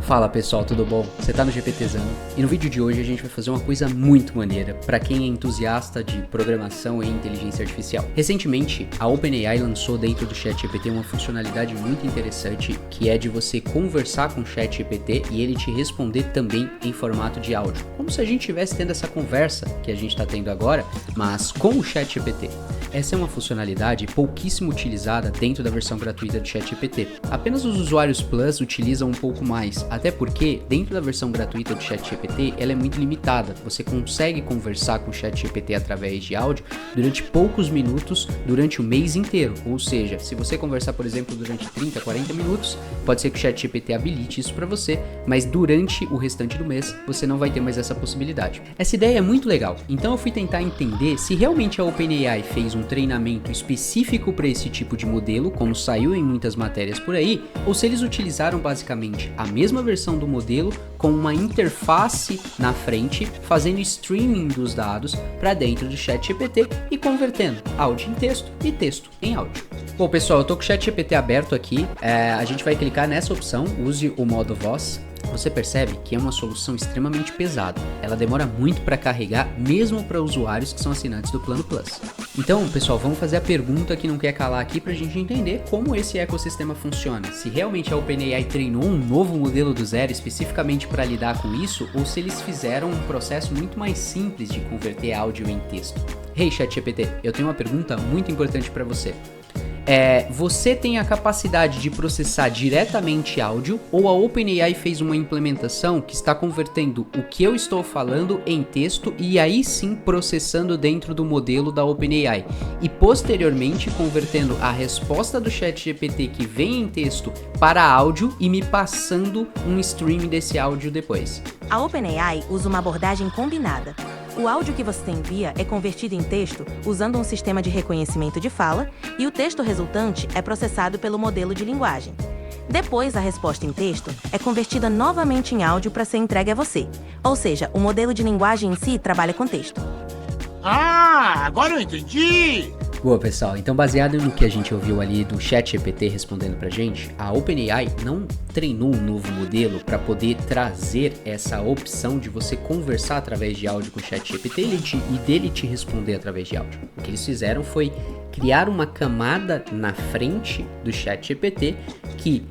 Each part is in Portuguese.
Fala pessoal, tudo bom? Você tá no GPTzano e no vídeo de hoje a gente vai fazer uma coisa muito maneira para quem é entusiasta de programação e inteligência artificial. Recentemente, a OpenAI lançou dentro do ChatGPT uma funcionalidade muito interessante que é de você conversar com o ChatGPT e ele te responder também em formato de áudio, como se a gente estivesse tendo essa conversa que a gente está tendo agora, mas com o ChatGPT. Essa é uma funcionalidade pouquíssimo utilizada dentro da versão gratuita do ChatGPT. Apenas os usuários Plus utilizam um pouco mais, até porque dentro da versão gratuita do ChatGPT ela é muito limitada. Você consegue conversar com o ChatGPT através de áudio durante poucos minutos durante o mês inteiro. Ou seja, se você conversar, por exemplo, durante 30, 40 minutos, pode ser que o ChatGPT habilite isso para você, mas durante o restante do mês você não vai ter mais essa possibilidade. Essa ideia é muito legal, então eu fui tentar entender se realmente a OpenAI fez um treinamento específico para esse tipo de modelo, como saiu em muitas matérias por aí, ou se eles utilizaram basicamente a mesma versão do modelo com uma interface na frente, fazendo streaming dos dados para dentro do ChatGPT e convertendo áudio em texto e texto em áudio. Bom pessoal, eu tô com o ChatGPT aberto aqui, a gente vai clicar nessa opção, use o modo voz. Você percebe que é uma solução extremamente pesada, ela demora muito para carregar, mesmo para usuários que são assinantes do Plano Plus. Então, pessoal, vamos fazer a pergunta que não quer calar aqui para a gente entender como esse ecossistema funciona. Se realmente a OpenAI treinou um novo modelo do zero especificamente para lidar com isso, ou se eles fizeram um processo muito mais simples de converter áudio em texto. Hey ChatGPT, eu tenho uma pergunta muito importante para você. Você tem a capacidade de processar diretamente áudio ou a OpenAI fez uma implementação que está convertendo o que eu estou falando em texto e aí sim processando dentro do modelo da OpenAI e posteriormente convertendo a resposta do ChatGPT que vem em texto para áudio e me passando um stream desse áudio depois? A OpenAI usa uma abordagem combinada. O áudio que você envia é convertido em texto usando um sistema de reconhecimento de fala e o texto resultante é processado pelo modelo de linguagem. Depois, a resposta em texto é convertida novamente em áudio para ser entregue a você. Ou seja, o modelo de linguagem em si trabalha com texto. Ah, agora eu entendi! Boa pessoal, então baseado no que a gente ouviu ali do ChatGPT respondendo pra gente, a OpenAI não treinou um novo modelo para poder trazer essa opção de você conversar através de áudio com o ChatGPT e dele te responder através de áudio. O que eles fizeram foi criar uma camada na frente do ChatGPT que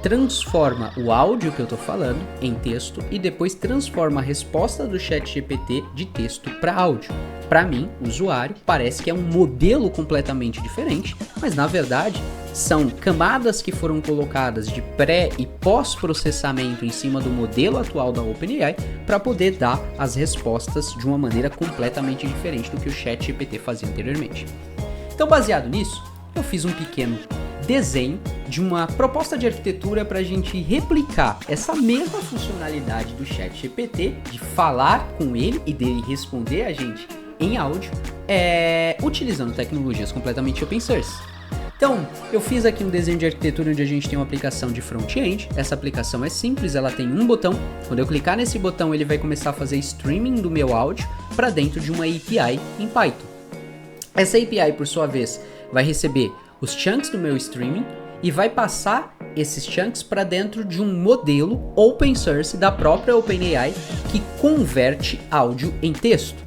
transforma o áudio que eu tô falando em texto e depois transforma a resposta do ChatGPT de texto para áudio. Para mim, usuário, parece que é um modelo completamente diferente, mas na verdade são camadas que foram colocadas de pré e pós-processamento em cima do modelo atual da OpenAI para poder dar as respostas de uma maneira completamente diferente do que o ChatGPT fazia anteriormente. Então, baseado nisso, eu fiz um pequeno desenho de uma proposta de arquitetura para a gente replicar essa mesma funcionalidade do ChatGPT, de falar com ele e dele responder a gente em áudio, utilizando tecnologias completamente open source. Então, eu fiz aqui um desenho de arquitetura onde a gente tem uma aplicação de front-end. Essa aplicação é simples, ela tem um botão. Quando eu clicar nesse botão, ele vai começar a fazer streaming do meu áudio para dentro de uma API em Python. Essa API, por sua vez, vai receber os chunks do meu streaming e vai passar esses chunks para dentro de um modelo open source da própria OpenAI que converte áudio em texto.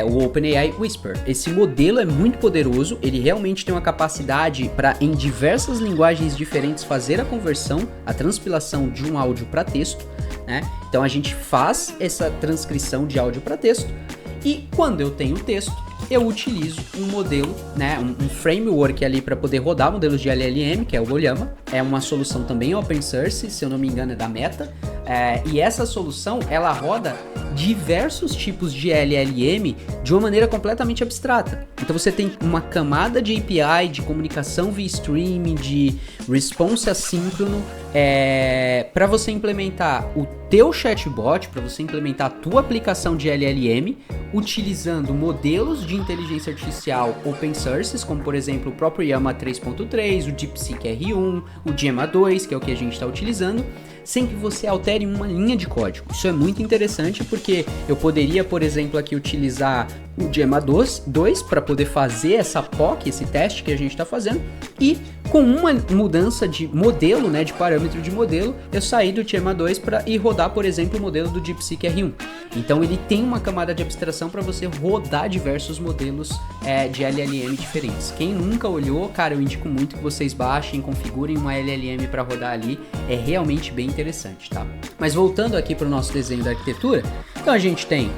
O OpenAI Whisper. Esse modelo é muito poderoso, ele realmente tem uma capacidade para em diversas linguagens diferentes fazer a conversão, a transpilação de um áudio para texto, né? Então a gente faz essa transcrição de áudio para texto e quando eu tenho texto, eu utilizo um modelo, né, um framework ali para poder rodar modelos de LLM, que é o Llama. É uma solução também open source, se eu não me engano é da Meta. E essa solução, ela roda diversos tipos de LLM de uma maneira completamente abstrata. Então você tem uma camada de API, de comunicação via streaming, de response assíncrono, para você implementar o teu chatbot, para você implementar a tua aplicação de LLM, utilizando modelos de inteligência artificial open sources, como por exemplo o próprio Llama 3.3, o DeepSeek R1, o Gemma 2, que é o que a gente está utilizando, sem que você altere uma linha de código. Isso é muito interessante porque eu poderia, por exemplo, aqui utilizar o Gemma 2 para poder fazer essa POC, esse teste que a gente está fazendo, e com uma mudança de modelo, né, de parâmetros, parâmetro de modelo, eu sair do Llama 2 e rodar, por exemplo, o modelo do DeepSeek R1. Então ele tem uma camada de abstração para você rodar diversos modelos de LLM diferentes. Quem nunca olhou, cara, eu indico muito que vocês baixem, configurem uma LLM para rodar ali, é realmente bem interessante, tá? Mas voltando aqui para o nosso desenho da arquitetura, então a gente tem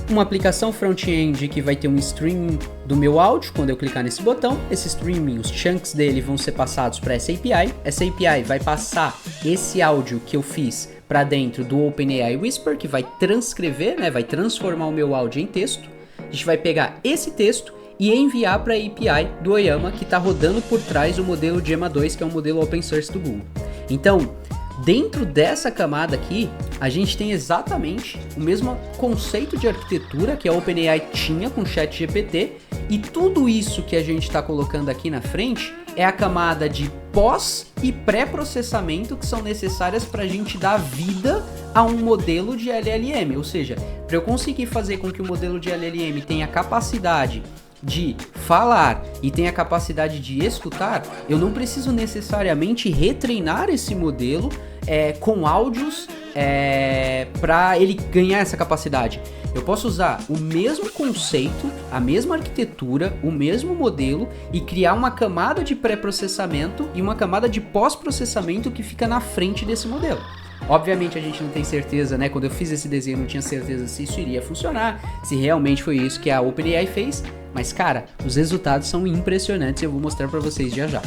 uma aplicação front-end que vai ter um streaming do meu áudio quando eu clicar nesse botão. Esse streaming, os chunks dele vão ser passados para essa API. Essa API vai passar esse áudio que eu fiz para dentro do OpenAI Whisper, que vai transcrever, né, vai transformar o meu áudio em texto. A gente vai pegar esse texto e enviar para a API do Oyama, que está rodando por trás o modelo Llama 2, que é um modelo open source do Google. Então, dentro dessa camada aqui, a gente tem exatamente o mesmo conceito de arquitetura que a OpenAI tinha com o ChatGPT, e tudo isso que a gente está colocando aqui na frente é a camada de pós e pré-processamento que são necessárias para a gente dar vida a um modelo de LLM, ou seja, para eu conseguir fazer com que o modelo de LLM tenha capacidade de falar e tem a capacidade de escutar, eu não preciso necessariamente retreinar esse modelo com áudios para ele ganhar essa capacidade. Eu posso usar o mesmo conceito, a mesma arquitetura, o mesmo modelo e criar uma camada de pré-processamento e uma camada de pós-processamento que fica na frente desse modelo. Obviamente a gente não tem certeza, né? Quando eu fiz esse desenho eu não tinha certeza se isso iria funcionar, se realmente foi isso que a OpenAI fez, mas cara, os resultados são impressionantes e eu vou mostrar para vocês já já.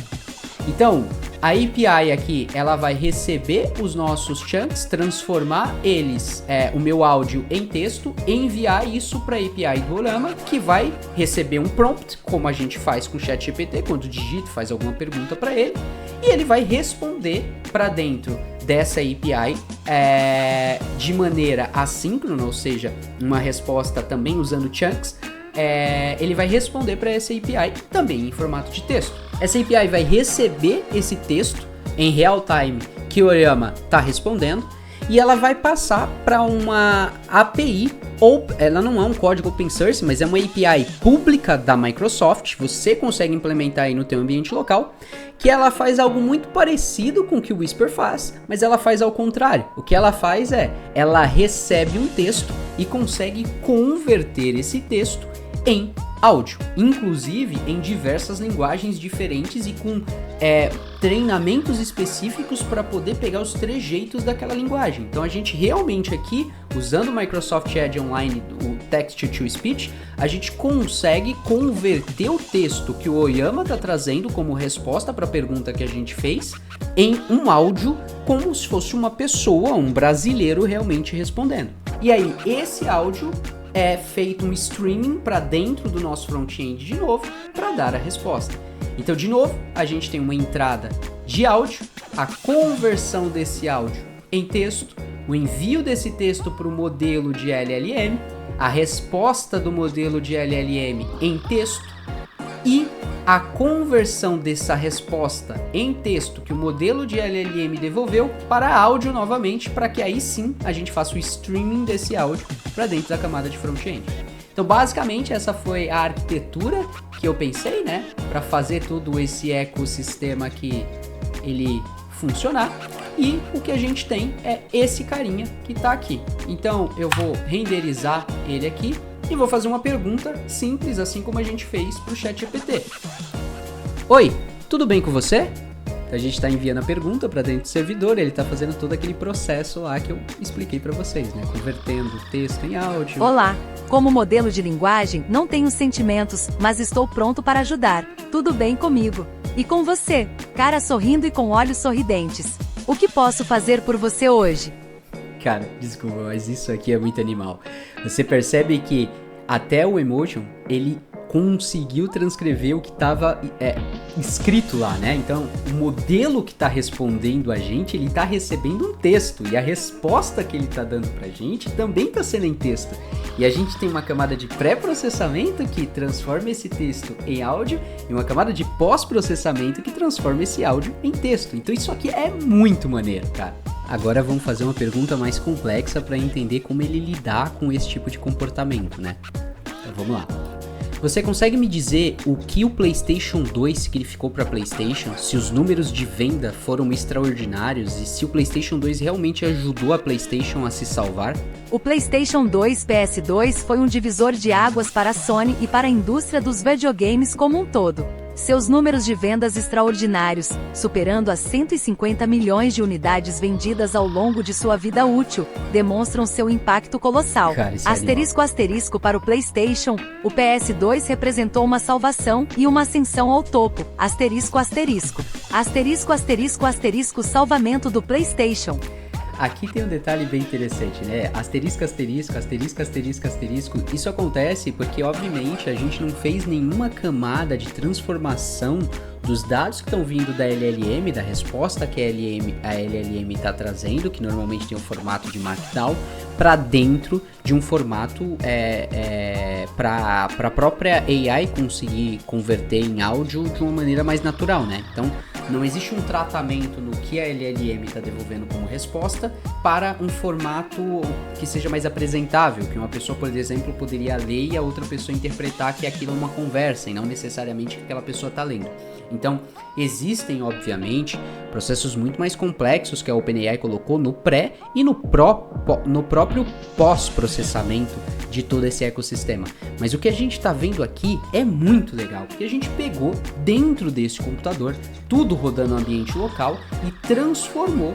Então, a API aqui, ela vai receber os nossos chunks, transformar eles, o meu áudio em texto, enviar isso para a API do Oyama, que vai receber um prompt, como a gente faz com o ChatGPT, quando digita, faz alguma pergunta para ele, e ele vai responder para dentro dessa API de maneira assíncrona, ou seja, uma resposta também usando chunks. Ele vai responder para essa API também em formato de texto. Essa API vai receber esse texto em real time que o Oyama está respondendo e ela vai passar para uma API, ou ela não é um código open source, mas é uma API pública da Microsoft, você consegue implementar aí no teu ambiente local, que ela faz algo muito parecido com o que o Whisper faz, mas ela faz ao contrário. O que ela faz ela recebe um texto e consegue converter esse texto em áudio, inclusive em diversas linguagens diferentes e com treinamentos específicos para poder pegar os trejeitos daquela linguagem. Então a gente realmente aqui, usando o Microsoft Edge Online, o Text-to-Speech, a gente consegue converter o texto que o Oyama está trazendo como resposta para a pergunta que a gente fez em um áudio como se fosse uma pessoa, um brasileiro realmente respondendo. E aí esse áudio é feito um streaming para dentro do nosso front-end de novo para dar a resposta. Então, de novo, a gente tem uma entrada de áudio, a conversão desse áudio em texto, o envio desse texto para o modelo de LLM, a resposta do modelo de LLM em texto e a conversão dessa resposta em texto que o modelo de LLM devolveu para áudio novamente, para que aí sim a gente faça o streaming desse áudio para dentro da camada de front-end. Então, basicamente, essa foi a arquitetura que eu pensei, né, para fazer todo esse ecossistema aqui ele funcionar. E o que a gente tem é esse carinha que está aqui. Então, eu vou renderizar ele aqui e vou fazer uma pergunta simples, assim como a gente fez para o ChatGPT. Oi, tudo bem com você? A gente está enviando a pergunta para dentro do servidor, ele está fazendo todo aquele processo lá que eu expliquei para vocês, né? Convertendo o texto em áudio. Olá, como modelo de linguagem, não tenho sentimentos, mas estou pronto para ajudar. Tudo bem comigo? E com você, cara sorrindo e com olhos sorridentes. O que posso fazer por você hoje? Cara, desculpa, mas isso aqui é muito animal. Você percebe que até o Emotion, ele conseguiu transcrever o que estava escrito lá, né? Então, o modelo que está respondendo a gente, ele está recebendo um texto, e a resposta que ele está dando para a gente também está sendo em texto. E a gente tem uma camada de pré-processamento que transforma esse texto em áudio, e uma camada de pós-processamento que transforma esse áudio em texto. Então, isso aqui é muito maneiro, cara. Agora vamos fazer uma pergunta mais complexa para entender como ele lidar com esse tipo de comportamento, né? Então, vamos lá. Você consegue me dizer o que o PlayStation 2 significou para PlayStation? Se os números de venda foram extraordinários e se o PlayStation 2 realmente ajudou a PlayStation a se salvar? O PlayStation 2 PS2 foi um divisor de águas para a Sony e para a indústria dos videogames como um todo. Seus números de vendas extraordinários, superando as 150 milhões de unidades vendidas ao longo de sua vida útil, demonstram seu impacto colossal. Asterisco para o PlayStation, o PS2 representou uma salvação e uma ascensão ao topo. Salvamento do PlayStation. Aqui tem um detalhe bem interessante, né? Asterisco. Isso acontece porque, obviamente, a gente não fez nenhuma camada de transformação dos dados que estão vindo da LLM, da resposta que a LLM está trazendo, que normalmente tem um formato de Markdown, para dentro de um formato para a própria AI conseguir converter em áudio de uma maneira mais natural, né? Então, não existe um tratamento no que a LLM está devolvendo como resposta para um formato que seja mais apresentável, que uma pessoa, por exemplo, poderia ler e a outra pessoa interpretar que aquilo é uma conversa e não necessariamente que aquela pessoa está lendo. Então, existem, obviamente, processos muito mais complexos que a OpenAI colocou no pré e no próprio pós-processamento de todo esse ecossistema. Mas o que a gente está vendo aqui é muito legal, porque a gente pegou dentro desse computador, tudo rodando no ambiente local e transformou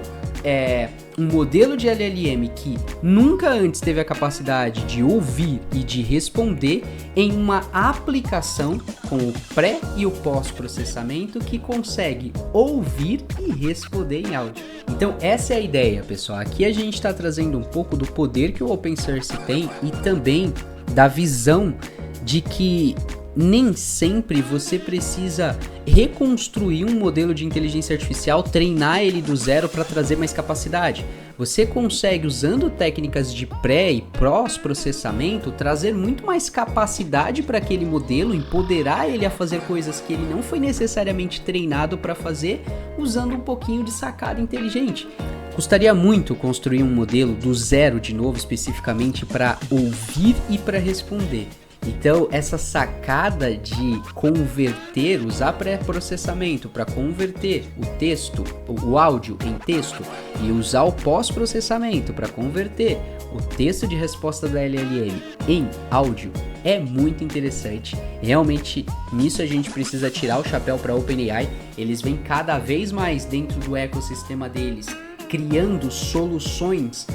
um modelo de LLM que nunca antes teve a capacidade de ouvir e de responder em uma aplicação com o pré e o pós-processamento que consegue ouvir e responder em áudio. Então essa é a ideia, pessoal. Aqui a gente está trazendo um pouco do poder que o Open Source tem e também da visão de que nem sempre você precisa reconstruir um modelo de inteligência artificial, treinar ele do zero para trazer mais capacidade. Você consegue, usando técnicas de pré e pós-processamento, trazer muito mais capacidade para aquele modelo, empoderar ele a fazer coisas que ele não foi necessariamente treinado para fazer, usando um pouquinho de sacada inteligente. Custaria muito construir um modelo do zero de novo, especificamente para ouvir e para responder. Então, essa sacada de converter, usar pré-processamento para converter o texto, o áudio em texto e usar o pós-processamento para converter o texto de resposta da LLM em áudio é muito interessante. Realmente, nisso a gente precisa tirar o chapéu para a OpenAI. Eles vêm cada vez mais dentro do ecossistema deles, criando soluções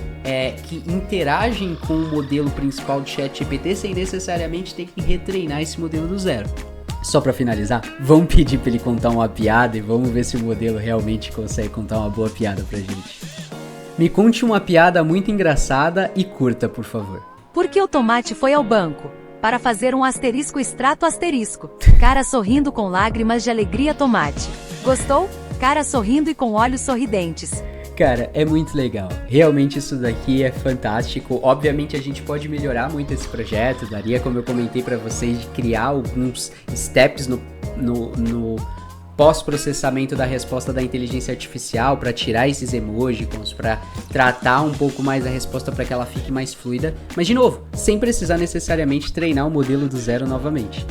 que interagem com o modelo principal de ChatGPT sem necessariamente ter que retreinar esse modelo do zero. Só para finalizar, vamos pedir para ele contar uma piada e vamos ver se o modelo realmente consegue contar uma boa piada pra gente. Me conte uma piada muito engraçada e curta, por favor. Por que o tomate foi ao banco? Para fazer um asterisco extrato asterisco. Cara sorrindo com lágrimas de alegria tomate. Gostou? Cara sorrindo e com olhos sorridentes. Cara, é muito legal. Realmente isso daqui é fantástico. Obviamente a gente pode melhorar muito esse projeto. Daria, como eu comentei para vocês, de criar alguns steps no pós-processamento da resposta da inteligência artificial para tirar esses emojis, para tratar um pouco mais a resposta para que ela fique mais fluida. Mas, de novo, sem precisar necessariamente treinar o modelo do zero novamente.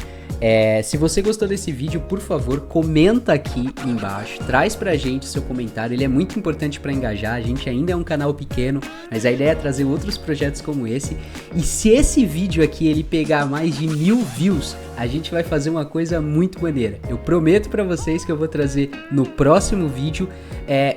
Se você gostou desse vídeo, por favor, comenta aqui embaixo, traz pra gente o seu comentário, ele é muito importante para engajar. A gente ainda é um canal pequeno, mas a ideia é trazer outros projetos como esse. E se esse vídeo aqui ele pegar mais de 1000 views, a gente vai fazer uma coisa muito maneira. Eu prometo para vocês que eu vou trazer no próximo vídeo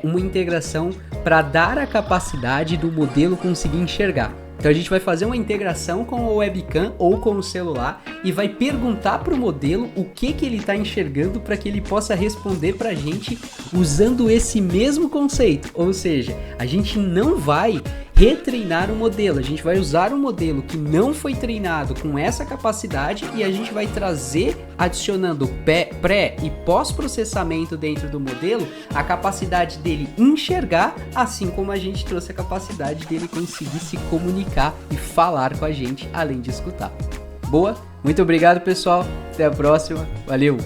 uma integração para dar a capacidade do modelo conseguir enxergar. Então a gente vai fazer uma integração com o webcam ou com o celular e vai perguntar para o modelo o que ele está enxergando para que ele possa responder para a gente usando esse mesmo conceito. Ou seja, a gente não vai retreinar o modelo, a gente vai usar um modelo que não foi treinado com essa capacidade e a gente vai trazer, adicionando pré e pós-processamento dentro do modelo, a capacidade dele enxergar, assim como a gente trouxe a capacidade dele conseguir se comunicar e falar com a gente, além de escutar. Boa? Muito obrigado, pessoal. Até a próxima. Valeu!